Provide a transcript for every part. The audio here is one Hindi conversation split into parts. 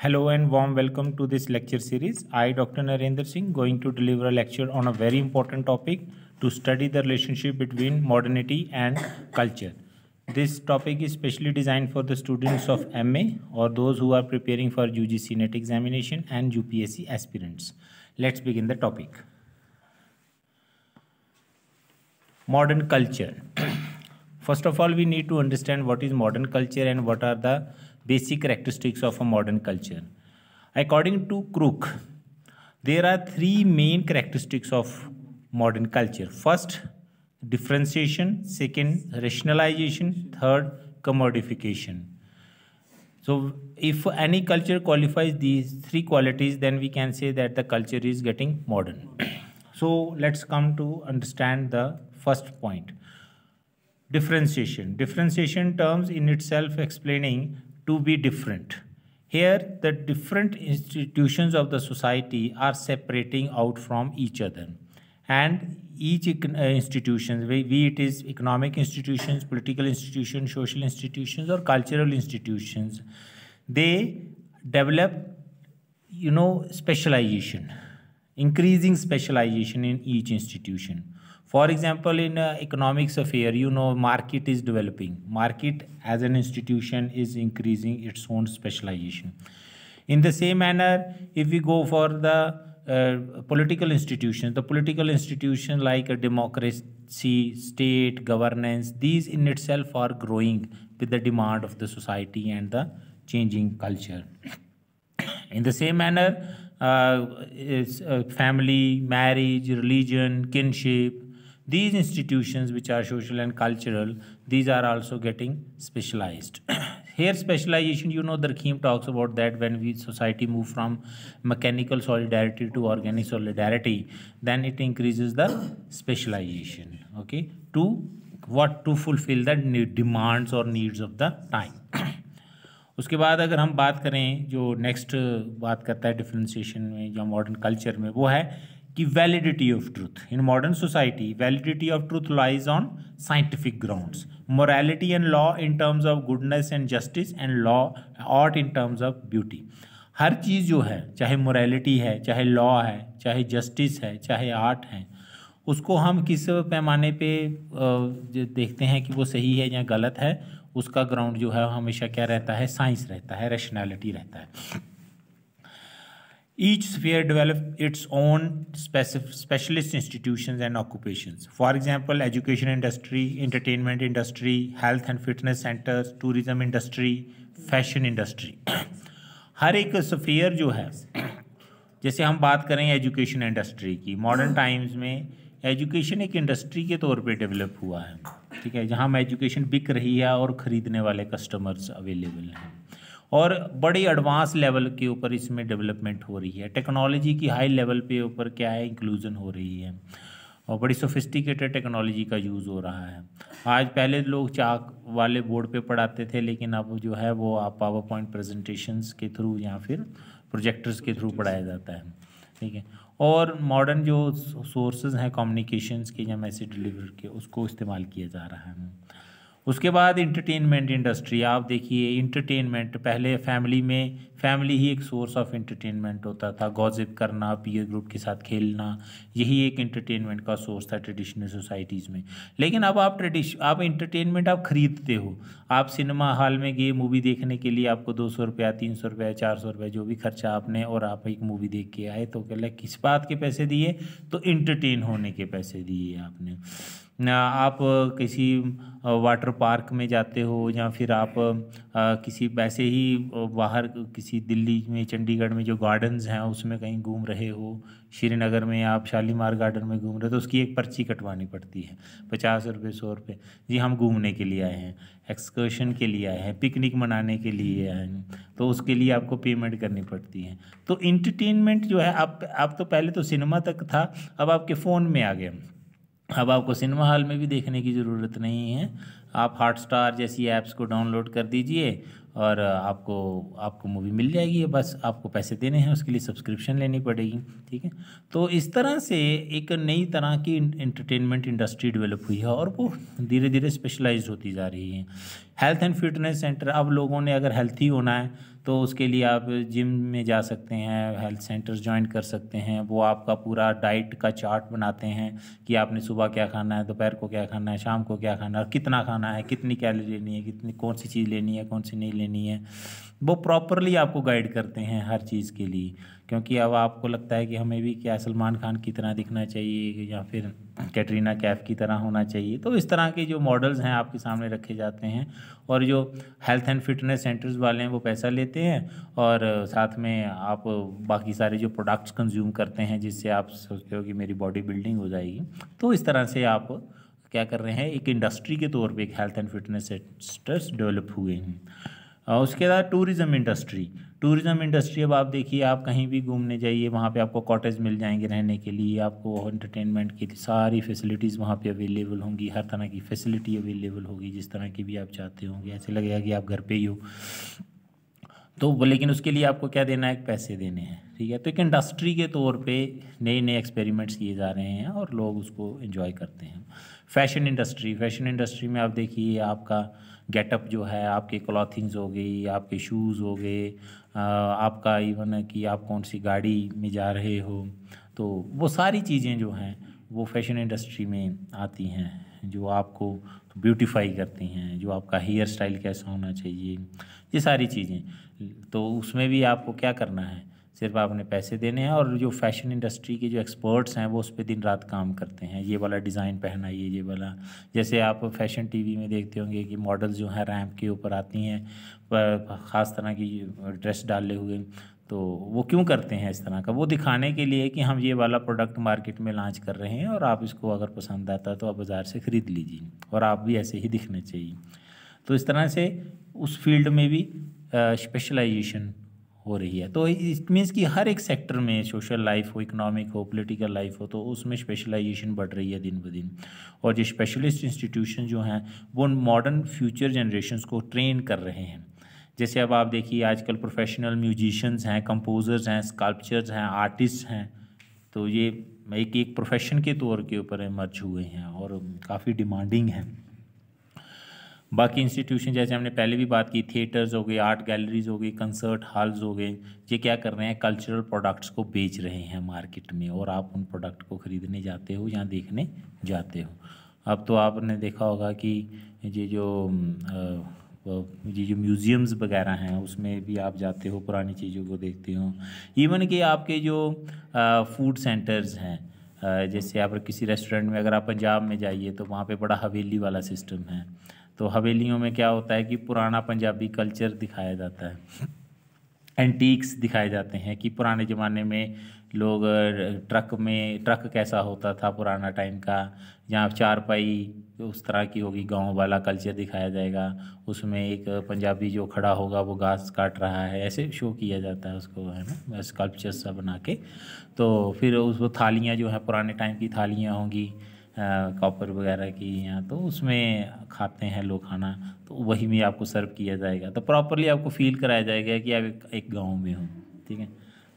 Hello and warm welcome to this lecture series. I, Dr. Narendra Singh, going to deliver a lecture on a very important topic to study the relationship between modernity and culture. This topic is specially designed for the students of MA or those who are preparing for UGC NET examination and UPSC aspirants. Let's begin the topic. Modern culture. First of all, we need to understand what is modern culture and what are the basic characteristics of a modern culture. According to Crook, there are three main characteristics of modern culture. First, differentiation. Second, rationalization. Third, commodification. So if any culture qualifies these three qualities, then we can say that the culture is getting modern. So let's come to understand the first point. Differentiation. Differentiation terms in itself explaining to be different. Here, the different institutions of the society are separating out from each other. And each institution, be it is economic institutions, political institutions, social institutions, or cultural institutions, they develop, specialization, increasing specialization in each institution. For example, in economics affair, market is developing. Market as an institution is increasing its own specialization. In the same manner, if we go for the political institutions, the political institutions like a democracy, state, governance, these in itself are growing with the demand of the society and the changing culture. In the same manner, family, marriage, religion, kinship, these institutions which are social and cultural, these are also getting specialized. Here specialization, Durkheim talks about that when society move from mechanical solidarity to organic solidarity, then it increases the specialization, okay, to fulfill the demands or needs of the time. उसके बाद अगर हम बात करें जो नेक्स्ट बात करता है डिफरेंशिएशन में या मॉडर्न कल्चर में, वो है कि validity of truth. In modern society validity of truth lies on scientific grounds, morality and law in terms of goodness and justice, and law art in terms of beauty. हर चीज़ जो है, चाहे मोरालिटी है, चाहे लॉ है, चाहे जस्टिस है, चाहे आर्ट है, उसको हम किस पैमाने पे देखते हैं कि वो सही है या गलत है, उसका ग्राउंड जो है हमेशा क्या रहता है, साइंस रहता है, रैशनैलिटी रहता है. Each sphere develops its own specialist institutions and occupations. For example, education industry, entertainment industry, health and fitness centers, tourism industry, fashion industry. हर एक स्फीयर जो है, जैसे हम बात करें एजुकेशन इंडस्ट्री की, मॉडर्न टाइम्स में एजुकेशन एक इंडस्ट्री के तौर पे डेवलप हुआ है, ठीक है, जहाँ में एजुकेशन बिक रही है और ख़रीदने वाले कस्टमर्स अवेलेबल हैं, और बड़ी एडवांस लेवल के ऊपर इसमें डेवलपमेंट हो रही है. टेक्नोलॉजी की हाई लेवल पे ऊपर क्या है, इंक्लूजन हो रही है, और बड़ी सोफिस्टिकेटेड टेक्नोलॉजी का यूज़ हो रहा है. आज पहले लोग चाक वाले बोर्ड पे पढ़ाते थे, लेकिन अब जो है वो आप पावर पॉइंट प्रेजेंटेशंस के थ्रू या फिर प्रोजेक्टर्स के थ्रू पढ़ाया जाता है, ठीक है. और मॉडर्न जो सोर्सेज हैं कम्युनिकेशंस के या मैसेज डिलीवर के, उसको इस्तेमाल किया जा रहा है. उसके बाद इंटरटेनमेंट इंडस्ट्री. आप देखिए इंटरटेनमेंट, पहले फैमिली ही एक सोर्स ऑफ इंटरटेनमेंट होता था. गॉसिप करना, पीयर ग्रुप के साथ खेलना, यही एक इंटरटेनमेंट का सोर्स था ट्रेडिशनल सोसाइटीज़ में. लेकिन अब आप इंटरटेनमेंट आप ख़रीदते हो. आप सिनेमा हॉल में गए मूवी देखने के लिए, आपको 200 रुपया, 300 रुपया, 400 रुपया, जो भी खर्चा आपने, और आप एक मूवी देख के आए, तो क्या किस बात के पैसे दिए, तो इंटरटेन होने के पैसे दिए आपने. आप किसी वाटर पार्क में जाते हो, या फिर आप किसी वैसे ही बाहर किसी दिल्ली में, चंडीगढ़ में जो गार्डन्स हैं उसमें कहीं घूम रहे हो, श्रीनगर में आप शालीमार गार्डन में घूम रहे हो, तो उसकी एक पर्ची कटवानी पड़ती है, 50 रुपये, 100 रुपये. जी हम घूमने के लिए आए हैं, एक्सकर्शन के लिए आए हैं, पिकनिक मनाने के लिए आए हैं, तो उसके लिए आपको पेमेंट करनी पड़ती है. तो इंटरटेनमेंट जो है, आप तो पहले तो सिनेमा तक था, अब आपके फ़ोन में आ गया. अब आपको सिनेमा हॉल में भी देखने की ज़रूरत नहीं है. आप हॉटस्टार जैसी ऐप्स को डाउनलोड कर दीजिए और आपको मूवी मिल जाएगी. बस आपको पैसे देने हैं, उसके लिए सब्सक्रिप्शन लेनी पड़ेगी, ठीक है. तो इस तरह से एक नई तरह की एंटरटेनमेंट इंडस्ट्री डेवलप हुई है और वो धीरे धीरे स्पेशलाइज्ड होती जा रही है. हेल्थ एंड फिटनेस सेंटर, अब लोगों ने अगर हेल्थी होना है तो उसके लिए आप जिम में जा सकते हैं, हेल्थ सेंटर्स ज्वाइन कर सकते हैं। वो आपका पूरा डाइट का चार्ट बनाते हैं कि आपने सुबह क्या खाना है, दोपहर को क्या खाना है, शाम को क्या खाना है, और कितना खाना है, कितनी कैलोरी लेनी है, कितनी कौन सी चीज़ लेनी है, कौन सी नहीं लेनी है। वो प्रॉपरली आपको गाइड करते हैं हर चीज़ के लिए। क्योंकि अब आपको लगता है कि हमें भी क्या सलमान खान की तरह दिखना चाहिए या फिर कैटरीना कैफ की तरह होना चाहिए, तो इस तरह के जो मॉडल्स हैं आपके सामने रखे जाते हैं। और जो हेल्थ एंड फिटनेस सेंटर्स वाले हैं वो पैसा लेते हैं, और साथ में आप बाकी सारे जो प्रोडक्ट्स कंज्यूम करते हैं जिससे आप सोचते हो कि मेरी बॉडी बिल्डिंग हो जाएगी। तो इस तरह से आप क्या कर रहे हैं, एक इंडस्ट्री के तौर पे एक health and fitness centres develop हुए हैं। उसके बाद टूरिज़्म इंडस्ट्री अब आप देखिए, आप कहीं भी घूमने जाइए वहाँ पे आपको कॉटेज मिल जाएंगे रहने के लिए, आपको एंटरटेनमेंट की सारी फैसिलिटीज़ वहाँ पे अवेलेबल होंगी, हर तरह की फैसिलिटी अवेलेबल होगी जिस तरह की भी आप चाहते होंगे, ऐसे लगेगा कि आप घर पे ही हो। तो लेकिन उसके लिए आपको क्या देना है, पैसे देने हैं, ठीक है। तो एक इंडस्ट्री के तौर पे नए नए एक्सपेरिमेंट्स किए जा रहे हैं और लोग उसको एंजॉय करते हैं। फैशन इंडस्ट्री में आप देखिए, आपका गेटअप जो है, आपके क्लॉथिंग्स हो गई, आपके शूज़ हो गए, आपका इवन कि आप कौन सी गाड़ी में जा रहे हो, तो वो सारी चीज़ें जो हैं वो फैशन इंडस्ट्री में आती हैं, जो आपको ब्यूटीफाई करती हैं, जो आपका हेयर स्टाइल कैसा होना चाहिए, ये सारी चीज़ें। तो उसमें भी आपको क्या करना है, सिर्फ आपने पैसे देने हैं। और जो फैशन इंडस्ट्री के जो एक्सपर्ट्स हैं वो उस पर दिन रात काम करते हैं, ये वाला डिज़ाइन पहनाइए, ये वाला, जैसे आप फैशन टीवी में देखते होंगे कि मॉडल्स जो हैं रैंप के ऊपर आती हैं पर ख़ास तरह की ड्रेस डाले हुए, तो वो क्यों करते हैं इस तरह का, वो दिखाने के लिए कि हम ये वाला प्रोडक्ट मार्केट में लॉन्च कर रहे हैं और आप इसको अगर पसंद आता है तो आप बाज़ार से ख़रीद लीजिए और आप भी ऐसे ही दिखने चाहिए। तो इस तरह से उस फील्ड में भी स्पेशलाइजेशन हो रही है। तो इट मीन्स कि हर एक सेक्टर में, सोशल लाइफ हो, इकोनॉमिक हो, पॉलिटिकल लाइफ हो, तो उसमें स्पेशलाइजेशन बढ़ रही है दिन ब दिन। और जो स्पेशलिस्ट इंस्टीट्यूशन जो हैं वो मॉडर्न फ्यूचर जनरेशन्स को ट्रेन कर रहे हैं। जैसे अब आप देखिए, आजकल प्रोफेशनल म्यूजिशियंस हैं, कंपोजर्स हैं, स्कल्पचर्स हैं, आर्टिस्ट हैं, तो ये एक एक प्रोफेशन के तौर के ऊपर इमर्ज हुए हैं और काफ़ी डिमांडिंग हैं। बाकी इंस्टीट्यूशन जैसे हमने पहले भी बात की, थिएटर्स हो गए, आर्ट गैलरीज हो गई, कंसर्ट हॉल्स हो गए, ये क्या कर रहे हैं, कल्चरल प्रोडक्ट्स को बेच रहे हैं मार्केट में, और आप उन प्रोडक्ट को ख़रीदने जाते हो या देखने जाते हो। अब तो आपने देखा होगा कि ये जो म्यूज़ियम्स वगैरह हैं उसमें भी आप जाते हो, पुरानी चीज़ों को देखते हो। इवन कि आपके जो फूड सेंटर्स हैं, जैसे आप किसी रेस्टोरेंट में, अगर आप पंजाब में जाइए तो वहाँ पे बड़ा हवेली वाला सिस्टम है। तो हवेलियों में क्या होता है कि पुराना पंजाबी कल्चर दिखाया जाता है, एंटीक्स दिखाए जाते हैं कि पुराने ज़माने में लोग ट्रक कैसा होता था पुराना टाइम का, जहाँ चारपाई उस तरह की होगी, गांव वाला कल्चर दिखाया जाएगा। उसमें एक पंजाबी जो खड़ा होगा वो घास काट रहा है, ऐसे शो किया जाता है उसको, है ना, स्कल्पचर सा बना के। तो फिर उस वो थालियाँ जो हैं पुराने टाइम की थालियाँ होंगी कॉपर वगैरह की, यहाँ तो उसमें खाते हैं लोग खाना, तो वही में आपको सर्व किया जाएगा। तो प्रॉपरली आपको फील कराया जाएगा कि आप एक गांव में हो, ठीक है।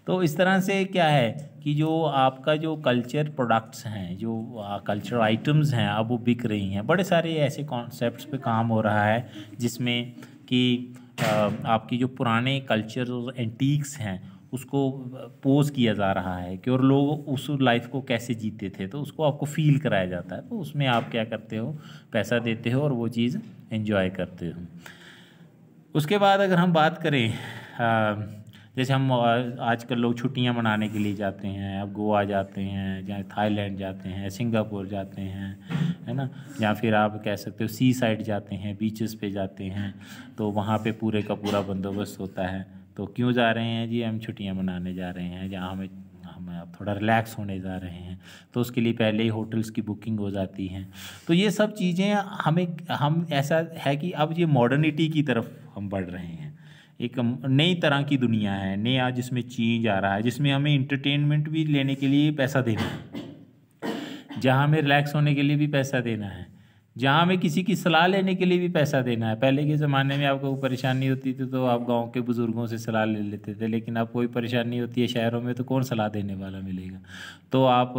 तो इस तरह से क्या है कि जो आपका जो कल्चर प्रोडक्ट्स हैं, जो कल्चर आइटम्स हैं, अब वो बिक रही हैं। बड़े सारे ऐसे कॉन्सेप्ट्स पे काम हो रहा है जिसमें कि आपकी जो पुराने कल्चर और एंटीक्स हैं उसको पोज किया जा रहा है कि, और लोग उस लाइफ को कैसे जीते थे, तो उसको आपको फील कराया जाता है। तो उसमें आप क्या करते हो, पैसा देते हो और वो चीज़ एंजॉय करते हो। उसके बाद अगर हम बात करें, जैसे हम आजकल लोग छुट्टियां मनाने के लिए जाते हैं, अब गोवा जाते हैं, जहाँ थाईलैंड जाते हैं, सिंगापुर जाते हैं, है ना, या फिर आप कह सकते हो सी साइड जाते हैं, बीचेस पे जाते हैं, तो वहाँ पे पूरे का पूरा बंदोबस्त होता है। तो क्यों जा रहे हैं जी, हम छुट्टियां मनाने जा रहे हैं, जहाँ हम अब थोड़ा रिलैक्स होने जा रहे हैं, तो उसके लिए पहले ही होटल्स की बुकिंग हो जाती है। तो ये सब चीज़ें हम ऐसा है कि अब ये मॉडर्निटी की तरफ हम बढ़ रहे हैं, एक नई तरह की दुनिया है, नया जिसमें चेंज आ रहा है, जिसमें हमें इंटरटेनमेंट भी लेने के लिए पैसा देना है, जहाँ हमें रिलैक्स होने के लिए भी पैसा देना है, जहाँ हमें किसी की सलाह लेने के लिए भी पैसा देना है। पहले के ज़माने में आपको परेशानी होती थी तो आप गांव के बुज़ुर्गों से सलाह ले लेते थे, लेकिन अब कोई परेशानी होती है शहरों में तो कौन सलाह देने वाला मिलेगा। तो आप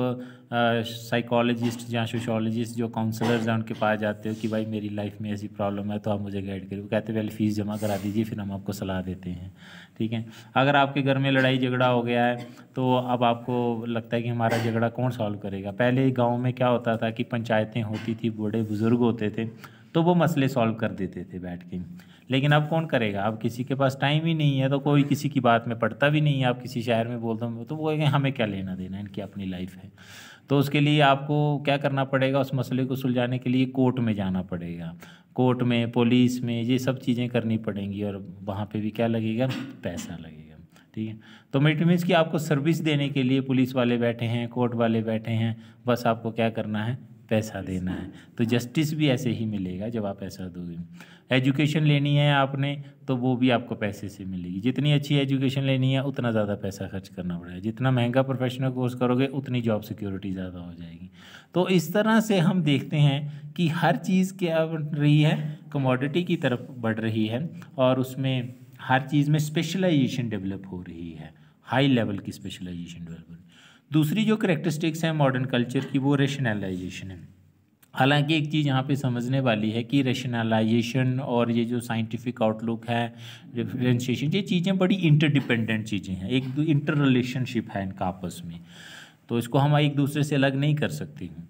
साइकोलॉजिस्ट या सोशोलॉजिस्ट जो काउंसलर्स हैं उनके पास जाते हो कि भाई मेरी लाइफ में ऐसी प्रॉब्लम है तो आप मुझे गाइड करिए, वो कहते हैं पहले फ़ीस जमा करा दीजिए फिर हम आपको सलाह देते हैं। ठीक है, अगर आपके घर में लड़ाई झगड़ा हो गया है तो अब आपको लगता है कि हमारा झगड़ा कौन सॉल्व करेगा। पहले गाँव में क्या होता था कि पंचायतें होती थी, बड़े बुज़ुर्ग होते थे तो वो मसले सॉल्व कर देते थे बैठ के। लेकिन अब कौन करेगा, अब किसी के पास टाइम ही नहीं है तो कोई किसी की बात में पड़ता भी नहीं है। आप किसी शहर में बोल दो तो वो कहेंगे हमें क्या लेना देना, इनकी अपनी लाइफ है। तो उसके लिए आपको क्या करना पड़ेगा, उस मसले को सुलझाने के लिए कोर्ट में जाना पड़ेगा, कोर्ट में, पुलिस में, ये सब चीज़ें करनी पड़ेंगी और वहाँ पे भी क्या लगेगा, पैसा लगेगा। ठीक है, तो इट मीन्स कि आपको सर्विस देने के लिए पुलिस वाले बैठे हैं, कोर्ट वाले बैठे हैं, बस आपको क्या करना है, पैसा देना है। तो जस्टिस भी ऐसे ही मिलेगा जब आप पैसा दोगे। एजुकेशन लेनी है आपने तो वो भी आपको पैसे से मिलेगी। जितनी अच्छी एजुकेशन लेनी है उतना ज़्यादा पैसा खर्च करना पड़ेगा, जितना महंगा प्रोफेशनल कोर्स करोगे उतनी जॉब सिक्योरिटी ज़्यादा हो जाएगी। तो इस तरह से हम देखते हैं कि हर चीज़ क्या बढ़ रही है, कमोडिटी की तरफ बढ़ रही है और उसमें हर चीज़ में स्पेशलाइजेशन डेवलप हो रही है, हाई लेवल की स्पेशलाइजेशन डेवलप। दूसरी जो करेक्टरिस्टिक्स हैं मॉडर्न कल्चर की वो रेशनलाइजेशन है। हालांकि एक चीज़ यहाँ पे समझने वाली है कि रेशनलाइजेशन और ये जो साइंटिफिक आउटलुक है, डिफरेंशिएशन, ये चीज़ें बड़ी इंटरडिपेंडेंट चीज़ें हैं, एक इंटर रिलेशनशिप है इनका आपस में, तो इसको हम एक दूसरे से अलग नहीं कर सकते हैं।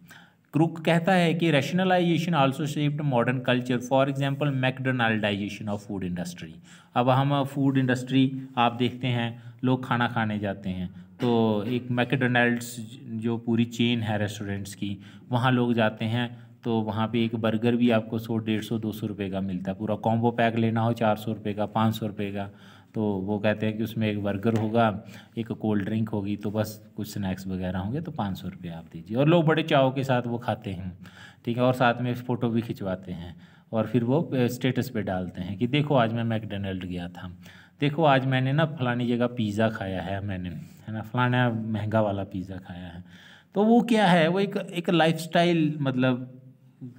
क्रुक कहता है कि rationalisation also shaped modern culture, for example McDonaldisation of food industry. अब हम फूड इंडस्ट्री आप देखते हैं, लोग खाना खाने जाते हैं तो एक मैकडोनल्ड्स जो पूरी चेन है रेस्टोरेंट्स की, वहाँ लोग जाते हैं तो वहाँ पे एक बर्गर भी आपको 100, 150, 200 रुपये का मिलता है। पूरा कॉम्बो पैक लेना हो 400 रुपये का, 500 रुपये का, तो वो कहते हैं कि उसमें एक बर्गर होगा, एक कोल्ड ड्रिंक होगी, तो बस कुछ स्नैक्स वगैरह होंगे, तो 500 रुपये आप दीजिए। और लोग बड़े चाव के साथ वो खाते हैं। ठीक है, और साथ में फ़ोटो भी खिंचवाते हैं और फिर वो स्टेटस पे डालते हैं कि देखो आज मैं मैकडोनल्ड गया था, देखो आज मैंने ना फलानी जगह पिज़्ज़ा खाया है मैंने, है ना, फलाना महंगा वाला पिज़्ज़ा खाया है। तो वो क्या है, वो एक लाइफस्टाइल मतलब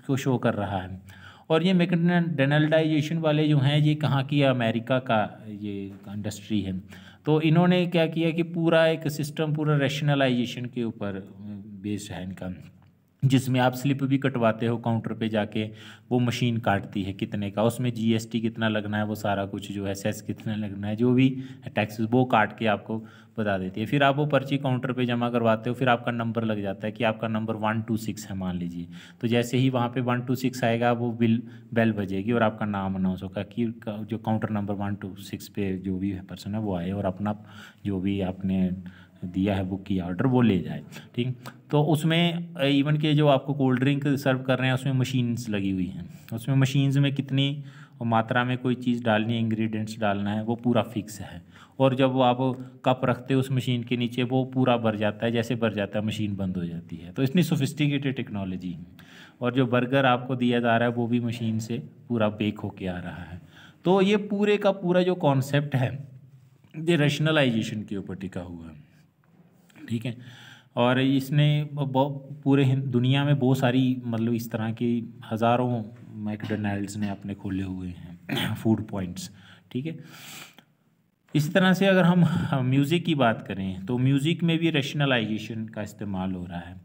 को शो कर रहा है। और ये मैकडोनल्डाइजेशन वाले जो हैं, ये कहाँ की, अमेरिका का ये इंडस्ट्री है। तो इन्होंने क्या किया कि पूरा एक सिस्टम पूरा रैशनलाइजेशन के ऊपर बेस्ड है इनका, जिसमें आप स्लिप भी कटवाते हो काउंटर पे जाके, वो मशीन काटती है कितने का, उसमें जीएसटी कितना लगना है, वो सारा कुछ जो है सेस कितना लगना है, जो भी टैक्सेस वो काट के आपको बता देती है। फिर आप वो पर्ची काउंटर पे जमा करवाते हो, फिर आपका नंबर लग जाता है कि आपका नंबर 126 है मान लीजिए। तो जैसे ही वहाँ पे 126 आएगा वो बेल बजेगी और आपका नाम अनाउंस होगा कि जो काउंटर नंबर 126 पे जो भी पर्सन है वो आए और अपना जो भी आपने दिया है बुक की ऑर्डर वो ले जाए। ठीक, तो उसमें इवन के जो आपको कोल्ड ड्रिंक सर्व कर रहे हैं उसमें मशीन्स लगी हुई हैं, उसमें मशीन्स में कितनी मात्रा में कोई चीज़ डालनी है, इंग्रेडिएंट्स डालना है, वो पूरा फिक्स है। और जब वो आप कप रखते हो उस मशीन के नीचे वो पूरा भर जाता है, जैसे भर जाता है मशीन बंद हो जाती है। तो इतनी सोफिस्टिकेटेड टेक्नोलॉजी है। और जो बर्गर आपको दिया जा रहा है वो भी मशीन से पूरा बेक होके आ रहा है। तो ये पूरे का पूरा जो कॉन्सेप्ट है ये रैशनलाइजेशन के ऊपर टिका हुआ है। ठीक है, और इसने पूरे दुनिया में बहुत सारी मतलब इस तरह की हज़ारों मैकडोनल्ड्स ने अपने खोले हुए हैं फूड पॉइंट्स। ठीक है, इस तरह से अगर हम म्यूज़िक की बात करें तो म्यूज़िक में भी रैशनलाइजेशन का इस्तेमाल हो रहा है।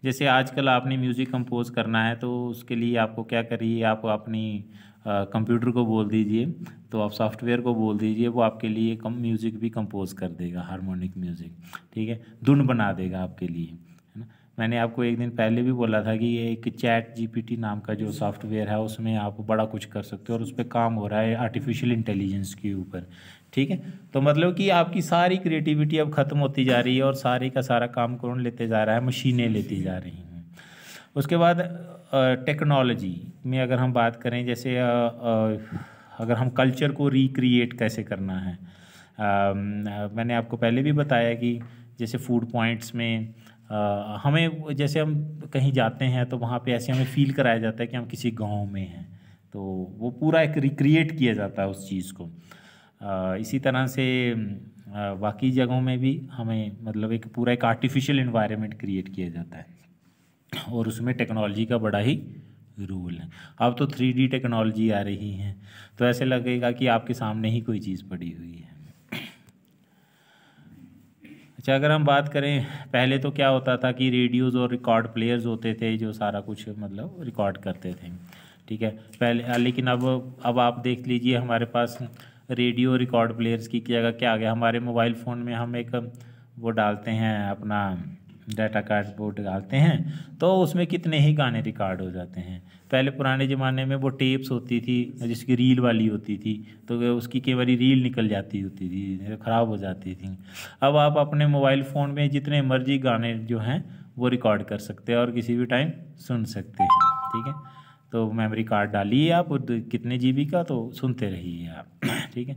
जैसे आजकल आपने म्यूज़िक कंपोज करना है तो उसके लिए आपको क्या करिए, आप अपनी कंप्यूटर को बोल दीजिए, तो आप सॉफ्टवेयर को बोल दीजिए, वो आपके लिए म्यूज़िक भी कंपोज कर देगा, हार्मोनिक म्यूज़िक। ठीक है, धुन बना देगा आपके लिए, है ना। मैंने आपको एक दिन पहले भी बोला था कि ये एक चैट जीपीटी नाम का जो सॉफ्टवेयर है उसमें आप बड़ा कुछ कर सकते हो और उस पर काम हो रहा है आर्टिफिशियल इंटेलिजेंस के ऊपर। ठीक है, तो मतलब कि आपकी सारी क्रिएटिविटी अब ख़त्म होती जा रही है और सारे का सारा काम कौन लेते जा रहा है, मशीनें लेती जा रही हैं। उसके बाद टेक्नोलॉजी में अगर हम बात करें, जैसे अगर हम कल्चर को रिक्रिएट कैसे करना है, मैंने आपको पहले भी बताया कि जैसे फूड पॉइंट्स में हमें, जैसे हम कहीं जाते हैं तो वहाँ पे ऐसे हमें फील कराया जाता है कि हम किसी गांव में हैं, तो वो पूरा एक रिक्रिएट किया जाता है उस चीज़ को। इसी तरह से बाकी जगहों में भी हमें मतलब एक पूरा एक आर्टिफिशियल इन्वायरमेंट क्रिएट किया जाता है और उसमें टेक्नोलॉजी का बड़ा ही रोल है। अब तो 3D टेक्नोलॉजी आ रही है तो ऐसे लगेगा कि आपके सामने ही कोई चीज़ पड़ी हुई है। अच्छा, अगर हम बात करें, पहले तो क्या होता था कि रेडियोज़ और रिकॉर्ड प्लेयर्स होते थे जो सारा कुछ मतलब रिकॉर्ड करते थे, ठीक है पहले। लेकिन अब आप देख लीजिए, हमारे पास रेडियो रिकॉर्ड प्लेयर्स की जगह क्या आ गया, हमारे मोबाइल फ़ोन में हम एक वो डालते हैं, अपना डाटा कार्ड वो डालते हैं, तो उसमें कितने ही गाने रिकॉर्ड हो जाते हैं। पहले पुराने ज़माने में वो टेप्स होती थी जिसकी रील वाली होती थी, तो उसकी कई बार रील निकल जाती होती थी, ख़राब हो जाती थी। अब आप अपने मोबाइल फ़ोन में जितने मर्जी गाने जो हैं वो रिकॉर्ड कर सकते हैं और किसी भी टाइम सुन सकते हैं, ठीक है। तो मेमोरी कार्ड डालिए आप कितने जीबी का, तो सुनते रहिए आप ठीक है।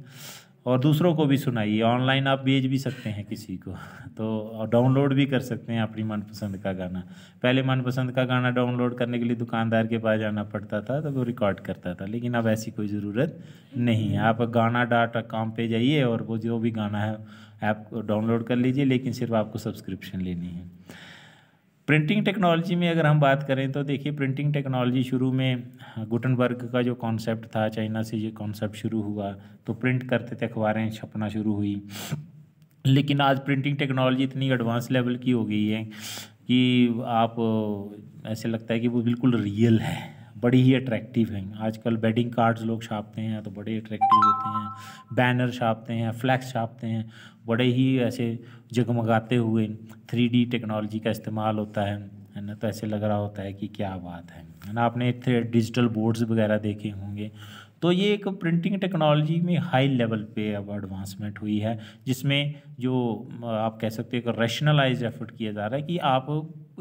और दूसरों को भी सुनाइए, ऑनलाइन आप भेज भी सकते हैं किसी को, तो डाउनलोड भी कर सकते हैं अपनी मनपसंद का गाना। पहले मनपसंद का गाना डाउनलोड करने के लिए दुकानदार के पास जाना पड़ता था, तो वो रिकॉर्ड करता था, लेकिन अब ऐसी कोई ज़रूरत नहीं है। आप गाना डॉट कॉम पे जाइए और वो जो भी गाना है ऐप डाउनलोड कर लीजिए, लेकिन सिर्फ आपको सब्सक्रिप्शन लेनी है। प्रिंटिंग टेक्नोलॉजी में अगर हम बात करें तो देखिए, प्रिंटिंग टेक्नोलॉजी शुरू में गुटनबर्ग का जो कॉन्सेप्ट था, चाइना से ये कॉन्सेप्ट शुरू हुआ, तो प्रिंट करते थे, अखबारें छपना शुरू हुई। लेकिन आज प्रिंटिंग टेक्नोलॉजी इतनी एडवांस लेवल की हो गई है कि आप ऐसे लगता है कि वो बिल्कुल रियल है, बड़ी ही अट्रैक्टिव हैं। आजकल वेडिंग कार्ड्स लोग छापते हैं तो बड़े अट्रैक्टिव होते हैं, बैनर छापते हैं, फ्लैक्स छापते हैं, बड़े ही ऐसे जगमगाते हुए 3D टेक्नोलॉजी का इस्तेमाल होता है ना। तो ऐसे लग रहा होता है कि क्या बात है ना। आपने डिजिटल बोर्ड्स वगैरह देखे होंगे, तो ये एक प्रिंटिंग टेक्नोलॉजी में हाई लेवल पे अब एडवांसमेंट हुई है, जिसमें जो आप कह सकते हैं एक रैशनलाइज एफर्ट किया जा रहा है कि आप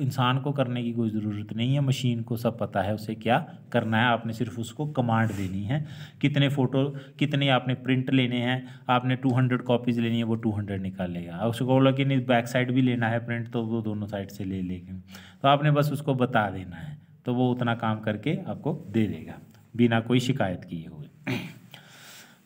इंसान को करने की कोई ज़रूरत नहीं है, मशीन को सब पता है उसे क्या करना है, आपने सिर्फ उसको कमांड देनी है। कितने फ़ोटो कितने आपने प्रिंट लेने हैं, आपने 200 कॉपीज़ लेनी है, वो 200 निकाल लेगा। उसको बोला कि नहीं बैक साइड भी लेना है प्रिंट, तो वो दोनों साइड से ले लेगा। तो आपने बस उसको बता देना है, तो वो उतना काम करके आपको दे देगा बिना कोई शिकायत किए हुए।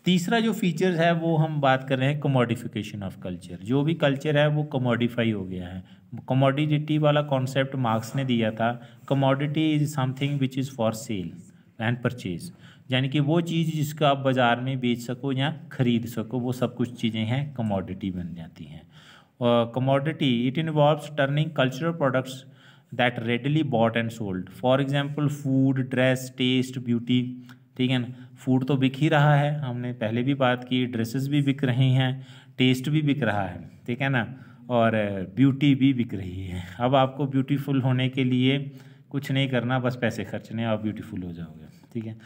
तीसरा जो फीचर्स है वो हम बात कर रहे हैं कमोडिफिकेशन ऑफ कल्चर। जो भी कल्चर है वो कमोडिफाई हो गया है। कमोडिटी वाला कॉन्सेप्ट मार्क्स ने दिया था। Commodity is something which is for sale and purchase, यानी कि वो चीज़ जिसका आप बाज़ार में बेच सको या खरीद सको, वो सब कुछ चीज़ें हैं कमोडिटी बन जाती हैं। और commodity it involves turning cultural products that readily bought and sold, for example food, dress, taste, beauty, ठीक है ना। फूड तो बिक ही रहा है, हमने पहले भी बात की, ड्रेसेस भी बिक रही हैं, टेस्ट भी बिक रहा है, ठीक है ना, और ब्यूटी भी बिक रही है। अब आपको ब्यूटीफुल होने के लिए कुछ नहीं करना, बस पैसे खर्चने, आप ब्यूटीफुल हो जाओगे, ठीक है।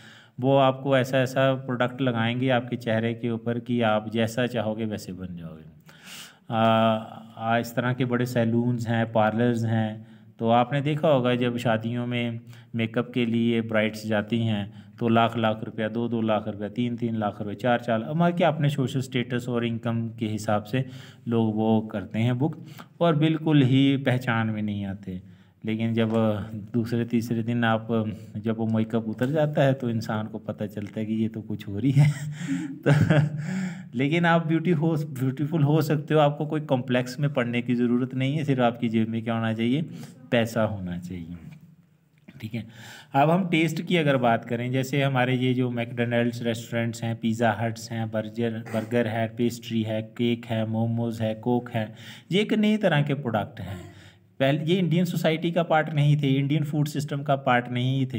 वो आपको ऐसा ऐसा प्रोडक्ट लगाएंगे आपके चेहरे के ऊपर कि आप जैसा चाहोगे वैसे बन जाओगे। इस तरह के बड़े सैलून्स हैं, पार्लर्स हैं, तो आपने देखा होगा जब शादियों में मेकअप के लिए ब्राइड्स जाती हैं तो लाख लाख रुपया, 2-2 लाख रुपया, 3-3 लाख रुपया, 4-4, हमारे क्या अपने सोशल स्टेटस और इनकम के हिसाब से लोग वो करते हैं बुक, और बिल्कुल ही पहचान में नहीं आते। लेकिन जब दूसरे तीसरे दिन आप जब वो मेकअप उतर जाता है तो इंसान को पता चलता है कि ये तो कुछ हो रही है तो लेकिन आप ब्यूटीफुल हो सकते हो, आपको कोई कॉम्प्लेक्स में पड़ने की ज़रूरत नहीं है, सिर्फ आपकी जेब में क्या होना चाहिए, पैसा होना चाहिए, ठीक है। अब हम टेस्ट की अगर बात करें, जैसे हमारे ये जो मैकडोनल्ड्स रेस्टोरेंट्स हैं, पिज़्ज़ा हट्स हैं, बर्गर है, पेस्ट्री है, केक है, मोमोज़ है, कोक है, ये एक नई तरह के प्रोडक्ट हैं। पहले ये इंडियन सोसाइटी का पार्ट नहीं थे, इंडियन फूड सिस्टम का पार्ट नहीं थे,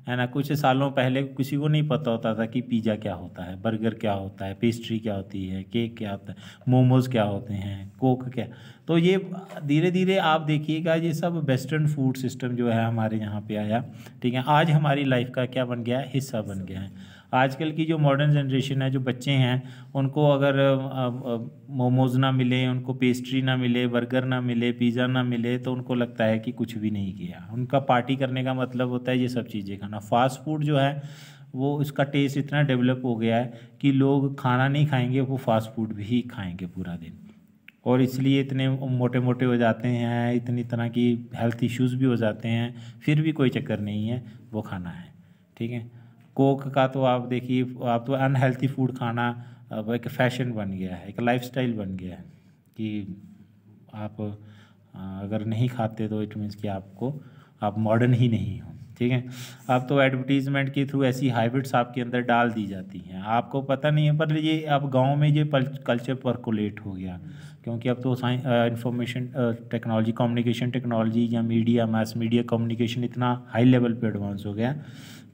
है ना। कुछ सालों पहले किसी को नहीं पता होता था कि पिज़्ज़ा क्या होता है, बर्गर क्या होता है, पेस्ट्री क्या होती है, केक क्या होता है, मोमोज़ क्या होते हैं, कोक क्या। तो ये धीरे धीरे आप देखिएगा ये सब वेस्टर्न फूड सिस्टम जो है हमारे यहाँ पे आया, ठीक है। आज हमारी लाइफ का क्या बन गया है, हिस्सा बन गया है। आजकल की जो मॉडर्न जनरेशन है, जो बच्चे हैं, उनको अगर मोमोज़ ना मिले, उनको पेस्ट्री ना मिले, बर्गर ना मिले, पिज़्ज़ा ना मिले, तो उनको लगता है कि कुछ भी नहीं किया। उनका पार्टी करने का मतलब होता है ये सब चीज़ें खाना। फास्ट फूड जो है वो इसका टेस्ट इतना डेवलप हो गया है कि लोग खाना नहीं खाएंगे, वो फास्ट फूड भी खाएंगे पूरा दिन, और इसलिए इतने मोटे मोटे हो जाते हैं, इतनी तरह की हेल्थ इश्यूज़ भी हो जाते हैं, फिर भी कोई चक्कर नहीं है, वो खाना है, ठीक है। कोक का तो आप देखिए, आप तो अनहेल्थी फूड खाना अब एक फैशन बन गया है, एक लाइफस्टाइल बन गया है कि आप अगर नहीं खाते तो इट मीन्स कि आप मॉडर्न ही नहीं हो, ठीक है। अब तो एडवर्टीज़मेंट के थ्रू ऐसी हाइब्रिड्स आपके अंदर डाल दी जाती हैं, आपको पता नहीं है, पर ये अब गांव में ये कल्चर परकोलेट हो गया, क्योंकि अब तो इंफॉर्मेशन टेक्नोलॉजी, कम्युनिकेशन टेक्नोलॉजी या मीडिया, मास मीडिया कम्युनिकेशन इतना हाई लेवल पे एडवांस हो गया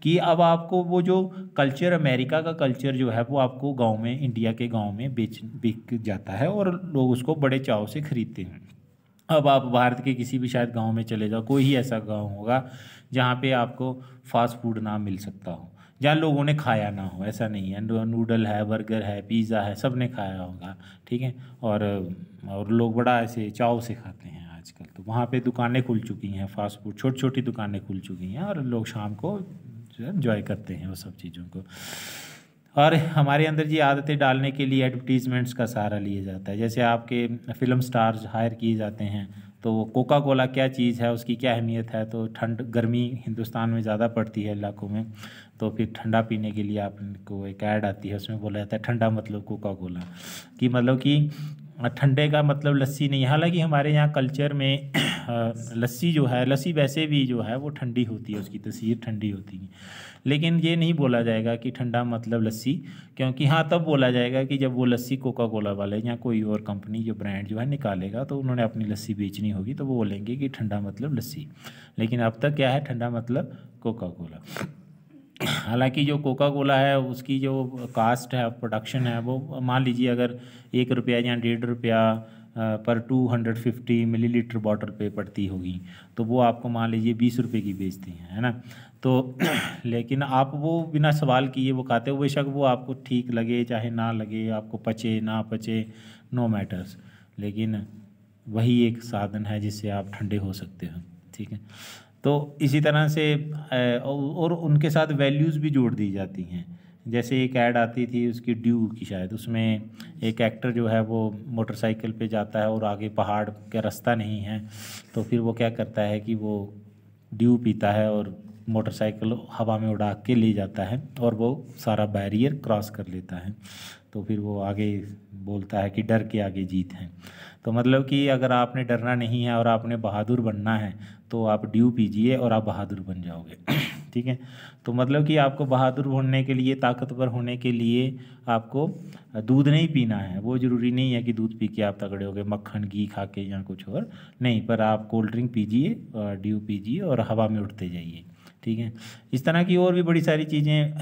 कि अब आपको वो जो कल्चर, अमेरिका का कल्चर जो है वो आपको गांव में, इंडिया के गांव में बिक जाता है और लोग उसको बड़े चाव से खरीदते हैं। अब आप भारत के किसी भी शायद गांव में चले जाओ, कोई ही ऐसा गांव होगा जहाँ पे आपको फास्ट फूड ना मिल सकता हो, जहाँ लोगों ने खाया ना हो, ऐसा नहीं है। नूडल है, बर्गर है, पिज़्ज़ा है, सब ने खाया होगा, ठीक है। और लोग बड़ा ऐसे चाव से खाते हैं आजकल। तो वहाँ पे दुकानें खुल चुकी हैं फास्ट फूड, छोटी छोटी दुकानें खुल चुकी हैं और लोग शाम को जो है एंजॉय करते हैं वो सब चीज़ों को। और हमारे अंदर ये आदतें डालने के लिए एडवर्टीज़मेंट्स का सहारा लिया जाता है। जैसे आपके फिल्म स्टार्स हायर किए जाते हैं, तो कोका कोला क्या चीज़ है, उसकी क्या अहमियत है, तो ठंड गर्मी हिंदुस्तान में ज़्यादा पड़ती है इलाकों में, तो फिर ठंडा पीने के लिए आपको एक ऐड आती है, उसमें बोला जाता है ठंडा मतलब कोका कोला, कि मतलब कि ठंडे का मतलब लस्सी नहीं है। हालांकि हमारे यहाँ कल्चर में लस्सी जो है, लस्सी वैसे भी जो है वो ठंडी होती है, उसकी तसीर ठंडी होती है, लेकिन ये नहीं बोला जाएगा कि ठंडा मतलब लस्सी, क्योंकि हाँ तब बोला जाएगा कि जब वो लस्सी कोका कोला वाले या कोई और कंपनी जो ब्रांड जो है निकालेगा, तो उन्होंने अपनी लस्सी बेचनी होगी तो वो बोलेंगे कि ठंडा मतलब लस्सी। लेकिन अब तक क्या है, ठंडा मतलब कोका कोला। हालांकि जो कोका कोला है उसकी जो कास्ट है, प्रोडक्शन है, वो मान लीजिए अगर 1 रुपया या 1.5 रुपया पर 250 मिलीलीटर बॉटल पे पड़ती होगी, तो वो आपको मान लीजिए 20 रुपये की बेचती हैं, है ना। तो लेकिन आप वो बिना सवाल किए वो खाते हो, बेशक वो आपको ठीक लगे चाहे ना लगे, आपको पचे ना पचे, नो मैटर्स, लेकिन वही एक साधन है जिससे आप ठंडे हो सकते हो, ठीक है। तो इसी तरह से और उनके साथ वैल्यूज़ भी जोड़ दी जाती हैं। जैसे एक ऐड आती थी उसकी ड्यू की शायद, उसमें एक एक्टर जो है वो मोटरसाइकिल पे जाता है और आगे पहाड़ का रास्ता नहीं है, तो फिर वो क्या करता है कि वो ड्यू पीता है और मोटरसाइकिल हवा में उड़ा के ले जाता है और वो सारा बैरियर क्रॉस कर लेता है, तो फिर वो आगे बोलता है कि डर के आगे जीत है। तो मतलब कि अगर आपने डरना नहीं है और आपने बहादुर बनना है तो आप ड्यू पीजिए और आप बहादुर बन जाओगे, ठीक है। तो मतलब कि आपको बहादुर होने के लिए, ताकतवर होने के लिए आपको दूध नहीं पीना है, वो ज़रूरी नहीं है कि दूध पी के आप तगड़े हो गए, मक्खन घी खा के या कुछ और नहीं, पर आप कोल्ड ड्रिंक पीजिए, ड्यू पीजिए और हवा में उड़ते जाइए, ठीक है। इस तरह की और भी बड़ी सारी चीज़ें,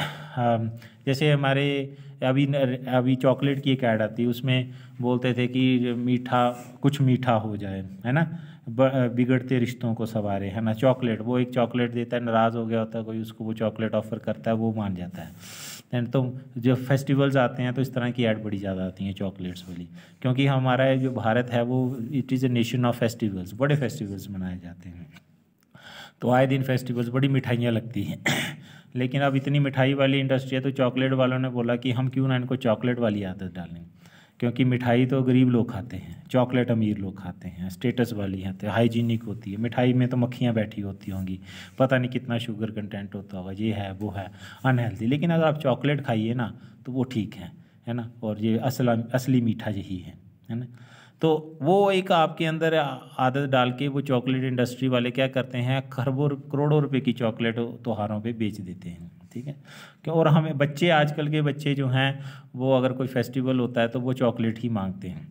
जैसे हमारे अभी चॉकलेट की एक ऐड आती है, उसमें बोलते थे कि मीठा कुछ मीठा हो जाए, है ना, बिगड़ते रिश्तों को संवारे, है ना। चॉकलेट, वो एक चॉकलेट देता है, नाराज़ हो गया होता है कोई, उसको वो चॉकलेट ऑफर करता है, वो मान जाता है। एंड तो जो फेस्टिवल्स आते हैं तो इस तरह की ऐड बड़ी ज़्यादा आती हैं चॉकलेट्स वाली, क्योंकि हमारा जो भारत है वो it is a nation of festivals, बड़े फेस्टिवल्स मनाए जाते हैं, तो आए दिन फेस्टिवल्स, बड़ी मिठाइयाँ लगती हैं। लेकिन अब इतनी मिठाई वाली इंडस्ट्री है तो चॉकलेट वालों ने बोला कि हम क्यों ना इनको चॉकलेट वाली आदत डालें, क्योंकि मिठाई तो गरीब लोग खाते हैं, चॉकलेट अमीर लोग खाते हैं, स्टेटस वाली है, हाइजीनिक होती है। मिठाई में तो मक्खियाँ बैठी होती होंगी, पता नहीं कितना शुगर कंटेंट होता होगा, ये है वो है, अनहेल्दी। लेकिन अगर आप चॉकलेट खाइए ना तो वो ठीक है ना, और ये असली मीठा यही है ना। तो वो एक आपके अंदर आदत डाल के वो चॉकलेट इंडस्ट्री वाले क्या करते हैं, खरबों करोड़ों रुपए की चॉकलेट त्योहारों पे बेच देते हैं, ठीक है। क्यों, और हमें बच्चे, आजकल के बच्चे जो हैं वो अगर कोई फेस्टिवल होता है तो वो चॉकलेट ही मांगते हैं।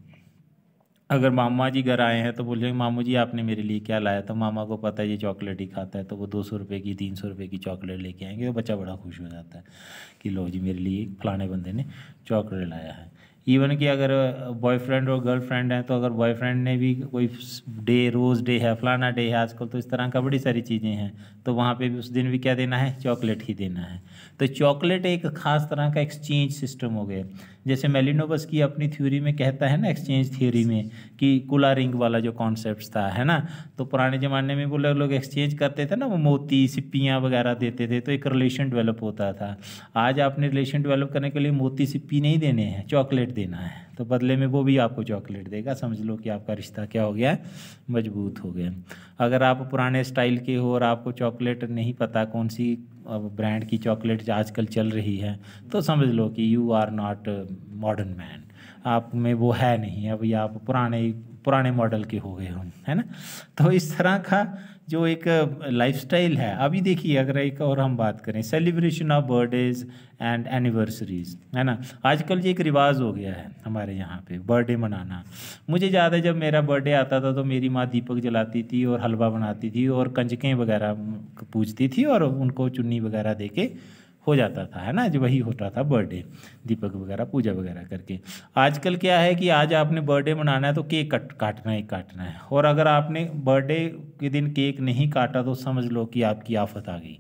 अगर मामा जी घर आए हैं तो बोलेंगे मामू जी आपने मेरे लिए क्या लाया, तो मामा को पता है ये चॉकलेट ही खाता है, तो वो 200 रुपये की 300 रुपये की चॉकलेट लेके आएंगे, तो बच्चा बड़ा खुश हो जाता है कि लो जी मेरे लिए फलाने बंदे ने चॉकलेट लाया है। इवन कि अगर बॉयफ्रेंड और गर्लफ्रेंड है, तो अगर बॉयफ्रेंड ने भी कोई डे, रोज़ डे है, फलाना डे है, आजकल तो इस तरह का बड़ी सारी चीज़ें हैं, तो वहाँ पे भी उस दिन भी क्या देना है, चॉकलेट ही देना है। तो चॉकलेट एक ख़ास तरह का एक्सचेंज सिस्टम हो गया। जैसे मेलिनोवस की अपनी थ्योरी में कहता है ना, एक्सचेंज थ्योरी में, कि कुला रिंग वाला जो कॉन्सेप्ट था, है ना, तो पुराने ज़माने में वो लोग एक्सचेंज करते थे ना, वो मोती सिप्पियाँ वगैरह देते थे, तो एक रिलेशन डेवलप होता था। आज आपने रिलेशन डेवलप करने के लिए मोती सिप्पी नहीं देने हैं, चॉकलेट देना है, तो बदले में वो भी आपको चॉकलेट देगा, समझ लो कि आपका रिश्ता क्या हो गया, मजबूत हो गया। अगर आप पुराने स्टाइल के हो और आपको चॉकलेट नहीं पता कौन सी ब्रांड की चॉकलेट आजकल चल रही है, तो समझ लो कि you are not modern man, आप में वो है नहीं, अभी आप पुराने मॉडल के हो गए हो, है ना। तो इस तरह का जो एक लाइफस्टाइल है। अभी देखिए अगर एक और हम बात करें, celebration of birthdays and anniversaries, है ना। आजकल ये एक रिवाज हो गया है हमारे यहाँ पे बर्थडे मनाना। मुझे ज़्यादा जब मेरा बर्थडे आता था तो मेरी माँ दीपक जलाती थी और हलवा बनाती थी और कंजकें वगैरह पूजती थी और उनको चुन्नी वगैरह दे के हो जाता था, है ना, जो वही होता था बर्थडे, दीपक वगैरह पूजा वगैरह करके। आजकल क्या है कि आज आपने बर्थडे मनाना है तो केक काटना ही काटना है, और अगर आपने बर्थडे के दिन केक नहीं काटा तो समझ लो कि आपकी आफत आ गई,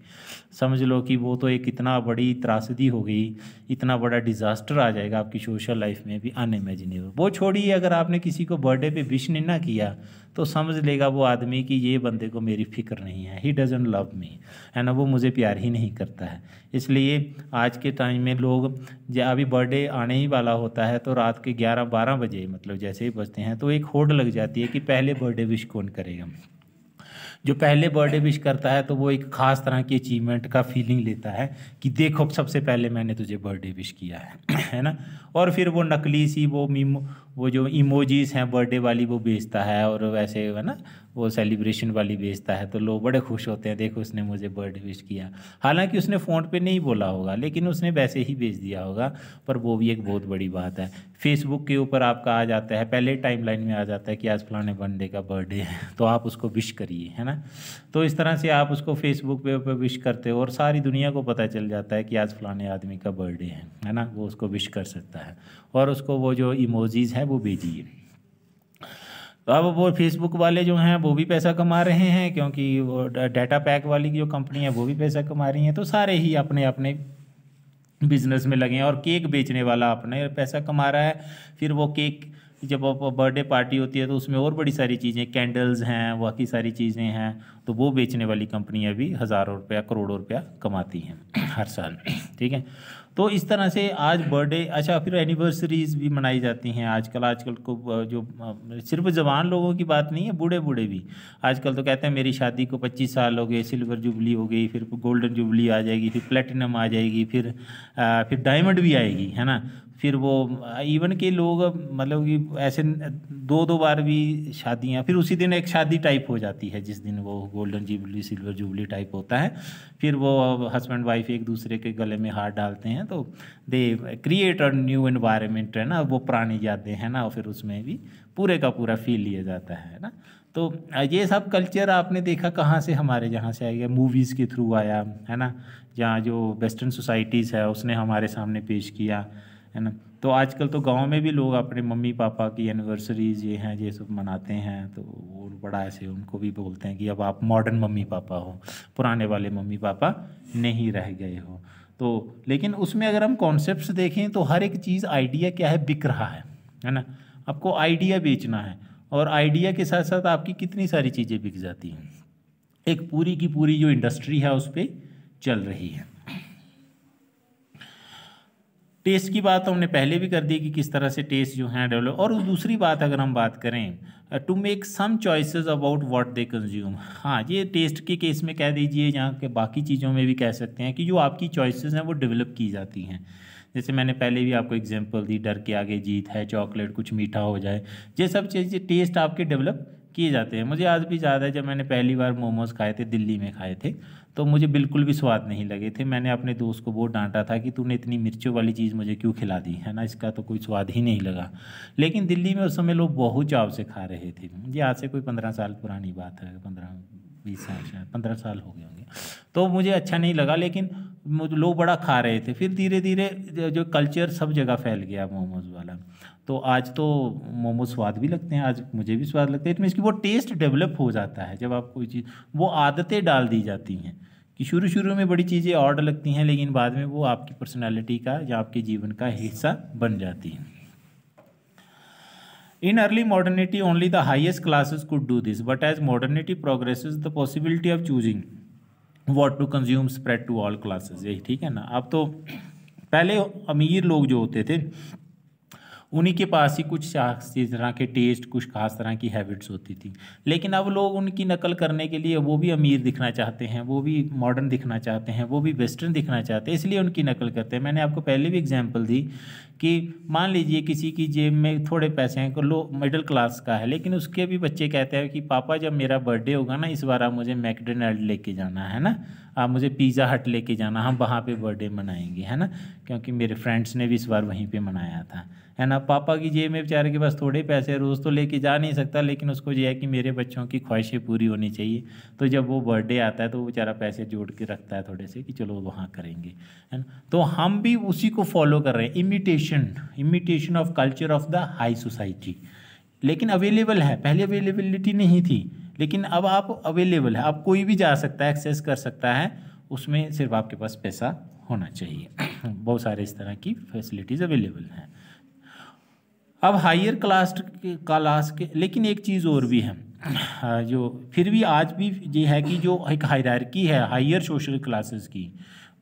समझ लो कि वो तो एक इतना बड़ी त्रासदी हो गई, इतना बड़ा डिज़ास्टर आ जाएगा आपकी सोशल लाइफ में भी, अनइमेजिनेबल। वो छोड़िए, अगर आपने किसी को बर्थडे पे विश नहीं ना किया तो समझ लेगा वो आदमी कि ये बंदे को मेरी फिक्र नहीं है, ही डजंट लव मी, है ना, वो मुझे प्यार ही नहीं करता है। इसलिए आज के टाइम में लोग जब अभी बर्थडे आने ही वाला होता है तो रात के 11-12 बजे मतलब जैसे ही बजते हैं तो एक होड़ लग जाती है कि पहले बर्थडे विश कौन करेगा। जो पहले बर्थडे विश करता है तो वो एक ख़ास तरह की अचीवमेंट का फीलिंग लेता है कि देखो सबसे पहले मैंने तुझे बर्थडे विश किया है ना। और फिर वो नकली सी वो जो इमोजीज हैं बर्थडे वाली वो बेचता है, और वैसे है ना वो सेलिब्रेशन वाली बेचता है, तो लोग बड़े खुश होते हैं, देखो उसने मुझे बर्थडे विश किया। हालांकि उसने फ़ोन पे नहीं बोला होगा लेकिन उसने वैसे ही बेच दिया होगा, पर वो भी एक बहुत बड़ी बात है। फेसबुक के ऊपर आपका आ जाता है, पहले टाइमलाइन में आ जाता है कि आज फलाने बंदे का बर्थडे है तो आप उसको विश करिए, है ना। तो इस तरह से आप उसको फेसबुक पे विश करते हो और सारी दुनिया को पता चल जाता है कि आज फलाने आदमी का बर्थडे है ना, वो उसको विश कर सकता है और उसको वो जो इमोजीज है वो भेजिए। तो अब वो फेसबुक वाले जो हैं वो भी पैसा कमा रहे हैं, क्योंकि वो डाटा पैक वाली जो कंपनी है वो भी पैसा कमा रही हैं, तो सारे ही अपने अपने बिजनेस में लगे हैं। और केक बेचने वाला अपने पैसा कमा रहा है, फिर वो केक जब बर्थडे पार्टी होती है तो उसमें और बड़ी सारी चीज़ें, कैंडल्स हैं, बाकी सारी चीज़ें हैं, तो वो बेचने वाली कंपनियां भी हज़ारों रुपया करोड़ों रुपया कमाती हैं हर साल, ठीक है। तो इस तरह से आज बर्थडे, अच्छा फिर एनिवर्सरीज भी मनाई जाती हैं आजकल को, जो सिर्फ जवान लोगों की बात नहीं है, बूढ़े बूढ़े भी आजकल तो कहते हैं मेरी शादी को 25 साल हो गए, सिल्वर जुबली हो गई, फिर गोल्डन जुबली आ जाएगी, फिर प्लेटिनम आ जाएगी, फिर डायमंड भी आएगी, है ना। फिर वो इवन के लोग मतलब कि ऐसे 2-2 बार भी शादियाँ, फिर उसी दिन एक शादी टाइप हो जाती है जिस दिन वो golden jubilee silver jubilee type होता है, फिर वो हस्बैंड वाइफ एक दूसरे के गले में हाथ डालते हैं, तो they create a new environment, है ना, वो पुरानी यादें हैं ना, और फिर उसमें भी पूरे का पूरा फील लिया जाता है ना। तो ये सब कल्चर आपने देखा कहाँ से, हमारे यहाँ से आएगा, मूवीज़ के थ्रू आया, है ना, जहाँ जो वेस्टर्न सोसाइटीज़ है उसने हमारे सामने पेश किया, है ना। तो आजकल तो गांव में भी लोग अपने मम्मी पापा की एनिवर्सरीज ये हैं ये सब मनाते हैं, तो वो बड़ा ऐसे उनको भी बोलते हैं कि अब आप मॉडर्न मम्मी पापा हो, पुराने वाले मम्मी पापा नहीं रह गए हो। तो लेकिन उसमें अगर हम कॉन्सेप्ट्स देखें तो हर एक चीज़, आइडिया क्या है, बिक रहा है ना। आपको आइडिया बेचना है और आइडिया के साथ साथ आपकी कितनी सारी चीज़ें बिक जाती हैं, एक पूरी की पूरी जो इंडस्ट्री है उस पर चल रही है। टेस्ट की बात हमने पहले भी कर दी कि किस तरह से टेस्ट जो है डेवलप, और दूसरी बात अगर हम बात करें to make some choices about what they consume, हाँ ये टेस्ट के केस में कह दीजिए, यहाँ के बाकी चीज़ों में भी कह सकते हैं कि जो आपकी चॉइसेस हैं वो डेवलप की जाती हैं। जैसे मैंने पहले भी आपको एग्जांपल दी, डर के आगे जीत है, चॉकलेट, कुछ मीठा हो जाए, ये सब चीज़ें टेस्ट आपके डेवलप किए जाते हैं। मुझे आज भी याद है जब मैंने पहली बार मोमोज़ खाए थे, दिल्ली में खाए थे, तो मुझे बिल्कुल भी स्वाद नहीं लगे थे। मैंने अपने दोस्त को बहुत डांटा था कि तूने इतनी मिर्चों वाली चीज़ मुझे क्यों खिला दी, है ना, इसका तो कोई स्वाद ही नहीं लगा। लेकिन दिल्ली में उस समय लोग बहुत चाव से खा रहे थे। ये आज से कोई 15 साल पुरानी बात है, 15-20 साल, शायद 15 साल हो गए होंगे। तो मुझे अच्छा नहीं लगा, लेकिन लोग बड़ा खा रहे थे। फिर धीरे धीरे जो कल्चर सब जगह फैल गया मोमोज़ वाला, तो आज तो मोमोज स्वाद भी लगते हैं, आज मुझे भी स्वाद लगते हैं। इट मीन्स कि वो टेस्ट डेवलप हो जाता है जब आप कोई चीज़, वो आदतें डाल दी जाती हैं कि शुरू शुरू में बड़ी चीज़ें ऑड लगती हैं, लेकिन बाद में वो आपकी पर्सनालिटी का या आपके जीवन का हिस्सा बन जाती हैं। In early modernity, only the highest classes could do this, but as modernity progresses, the possibility of choosing what to consume spread to all classes। यही ठीक है ना। अब तो पहले अमीर लोग जो होते थे उन्हीं के पास ही कुछ खास तरह के टेस्ट, कुछ खास तरह की हैबिट्स होती थी। लेकिन अब लोग उनकी नकल करने के लिए वो भी अमीर दिखना चाहते हैं, वो भी मॉडर्न दिखना चाहते हैं, वो भी वेस्टर्न दिखना चाहते हैं, इसलिए उनकी नकल करते हैं। मैंने आपको पहले भी एग्जांपल दी कि मान लीजिए किसी की जेब में थोड़े पैसे हैं, लो मिडिल क्लास का है, लेकिन उसके भी बच्चे कहते हैं कि पापा जब मेरा बर्थडे होगा ना, इस बार आप मुझे मैकडोनल्ड लेके जाना है ना, आप मुझे पिज़्ज़ा हट लेके जाना, हम वहाँ पे बर्थडे मनाएंगे, है ना, क्योंकि मेरे फ्रेंड्स ने भी इस बार वहीं पे मनाया था, है ना। पापा की जेब में बेचारे के पास थोड़े पैसे, रोज़ तो लेके जा नहीं सकता, लेकिन उसको ये है कि मेरे बच्चों की ख्वाहिशें पूरी होनी चाहिए। तो जब वो बर्थडे आता है तो वो बेचारा पैसे जोड़ के रखता है थोड़े से कि चलो वहाँ करेंगे, है ना। तो हम भी उसी को फॉलो कर रहे हैं, imitation of culture of the high society. लेकिन अवेलेबल है, पहले अवेलेबिलिटी नहीं थी, लेकिन अब आप अवेलेबल है, अब कोई भी जा सकता है, एक्सेस कर सकता है, उसमें सिर्फ आपके पास पैसा होना चाहिए। बहुत सारे इस तरह की फैसिलिटीज़ अवेलेबल हैं। अब हायर क्लास के लेकिन एक चीज़ और भी है, जो फिर भी आज भी ये है कि जो एक हायरार्की है हायर सोशल क्लासेस की,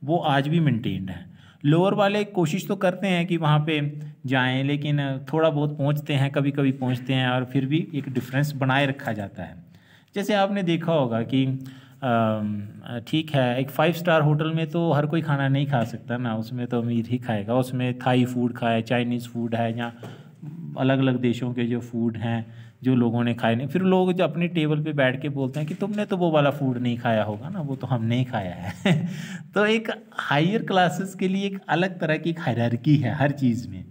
वो आज भी मेंटेन्ड है। लोअर वाले कोशिश तो करते हैं कि वहाँ पे जाएं, लेकिन थोड़ा बहुत पहुँचते हैं, कभी कभी पहुँचते हैं, और फिर भी एक डिफरेंस बनाए रखा जाता है। जैसे आपने देखा होगा कि ठीक है, एक 5 स्टार होटल में तो हर कोई खाना नहीं खा सकता ना, उसमें तो अमीर ही खाएगा, उसमें थाई फूड खाए, चाइनीज़ फूड है, या अलग अलग देशों के जो फूड हैं जो लोगों ने खाए नहीं, फिर लोग जो अपनी टेबल पे बैठ के बोलते हैं कि तुमने तो वो वाला फूड नहीं खाया होगा ना, वो तो हमने ही खाया है। तो एक हायर क्लासेस के लिए एक अलग तरह की हायरार्की है हर चीज़ में,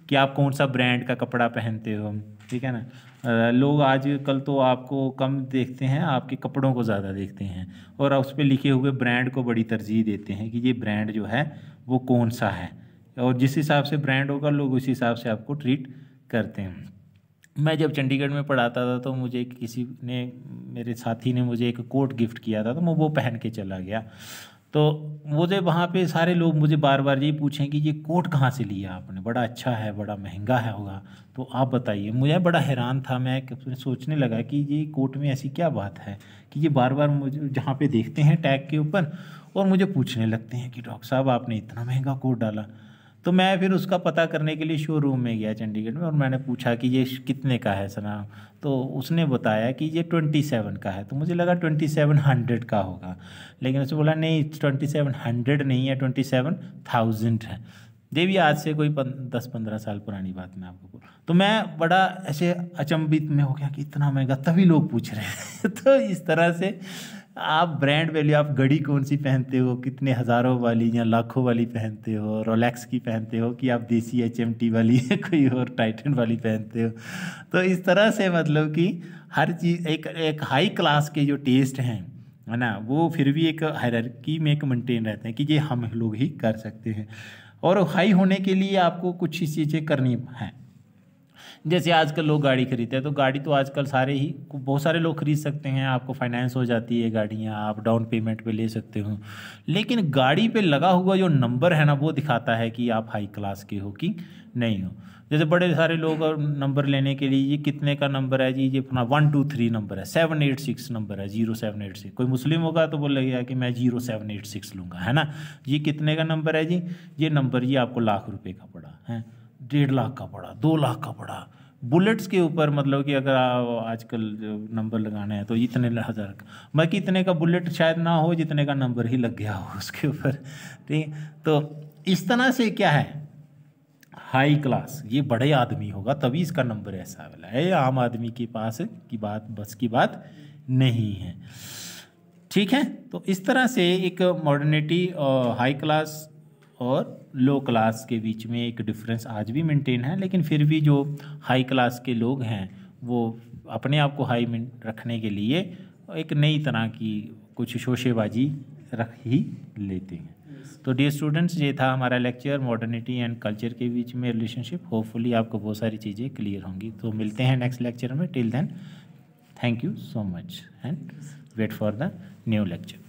कि आप कौन सा ब्रांड का कपड़ा पहनते हो, ठीक है ना। लोग आजकल तो आपको कम देखते हैं, आपके कपड़ों को ज़्यादा देखते हैं, और उस पर लिखे हुए ब्रांड को बड़ी तरजीह देते हैं कि ये ब्रांड जो है वो कौन सा है, और जिस हिसाब से ब्रांड होगा लोग उस हिसाब से आपको ट्रीट करते हैं। मैं जब चंडीगढ़ में पढ़ाता था तो मुझे किसी ने, मेरे साथी ने मुझे एक कोट गिफ्ट किया था, तो मैं वो पहन के चला गया। तो मुझे वहाँ पे सारे लोग मुझे बार बार यही पूछें कि ये कोट कहाँ से लिया आपने, बड़ा अच्छा है, बड़ा महंगा है होगा, तो आप बताइए। मुझे बड़ा हैरान था, मैं सोचने लगा कि ये कोट में ऐसी क्या बात है कि ये बार बार मुझे जहाँ पे देखते हैं टैग के ऊपर, और मुझे पूछने लगते हैं कि डॉक्टर साहब आपने इतना महंगा कोट डाला। तो मैं फिर उसका पता करने के लिए शोरूम में गया चंडीगढ़ में, और मैंने पूछा कि ये कितने का है सना, तो उसने बताया कि ये 27 का है। तो मुझे लगा 2700 का होगा, लेकिन उसने बोला नहीं 2700 नहीं है, 27,000 है। ये भी आज से कोई 10-15 साल पुरानी बात मैं आपको बोल। तो मैं बड़ा ऐसे अचंभित में हो गया कि इतना महंगा, तभी लोग पूछ रहे हैं। तो इस तरह से आप ब्रांड वैल्यू, आप घड़ी कौन सी पहनते हो, कितने हज़ारों वाली या लाखों वाली पहनते हो, रोलेक्स की पहनते हो, कि आप देसी HMT वाली कोई और टाइटन वाली पहनते हो। तो इस तरह से मतलब कि हर चीज़ एक हाई क्लास के जो टेस्ट हैं, है ना, वो फिर भी एक हायरार्की में एक मेंटेन रहते हैं कि ये हम लोग ही कर सकते हैं। और हाई होने के लिए आपको कुछ ही चीज़ें करनी हैं। जैसे आजकल लोग गाड़ी खरीदते हैं, तो गाड़ी तो आजकल बहुत सारे लोग खरीद सकते हैं, आपको फाइनेंस हो जाती है गाड़ियाँ, आप डाउन पेमेंट पे ले सकते हो। लेकिन गाड़ी पे लगा हुआ जो नंबर है ना, वो दिखाता है कि आप हाई क्लास के हो कि नहीं हो। जैसे बड़े सारे लोग नंबर लेने के लिए, ये कितने का नंबर है जी, ये अपना 123 नंबर है, 786 नंबर है, 0786। कोई मुस्लिम होगा तो बोलेगा कि मैं 0786 लूँगा, है ना। ये कितने का नंबर है जी, ये नंबर ये आपको लाख रुपए का पड़ा है, 1.5 लाख का पड़ा, 2 लाख का पड़ा। बुलेट्स के ऊपर मतलब कि अगर आजकल जो नंबर लगाना है तो इतने हज़ार का, बाकी इतने का बुलेट शायद ना हो जितने का नंबर ही लग गया हो उसके ऊपर, ठीक। तो इस तरह से क्या है, हाई क्लास ये बड़े आदमी होगा तभी इसका नंबर ऐसा वाला है, आम आदमी के पास की बात बस की बात नहीं है, ठीक है। तो इस तरह से एक मॉडर्निटी और हाई क्लास और लो क्लास के बीच में एक डिफरेंस आज भी मेंटेन है। लेकिन फिर भी जो हाई क्लास के लोग हैं वो अपने आप को हाई में रखने के लिए एक नई तरह की कुछ शोशेबाजी रख ही लेते हैं। तो डियर स्टूडेंट्स, ये था हमारा लेक्चर मॉडर्निटी एंड कल्चर के बीच में रिलेशनशिप। होपफुली आपको बहुत सारी चीज़ें क्लियर होंगी। तो मिलते हैं नेक्स्ट लेक्चर में। Till then thank you so much and wait for the new lecture.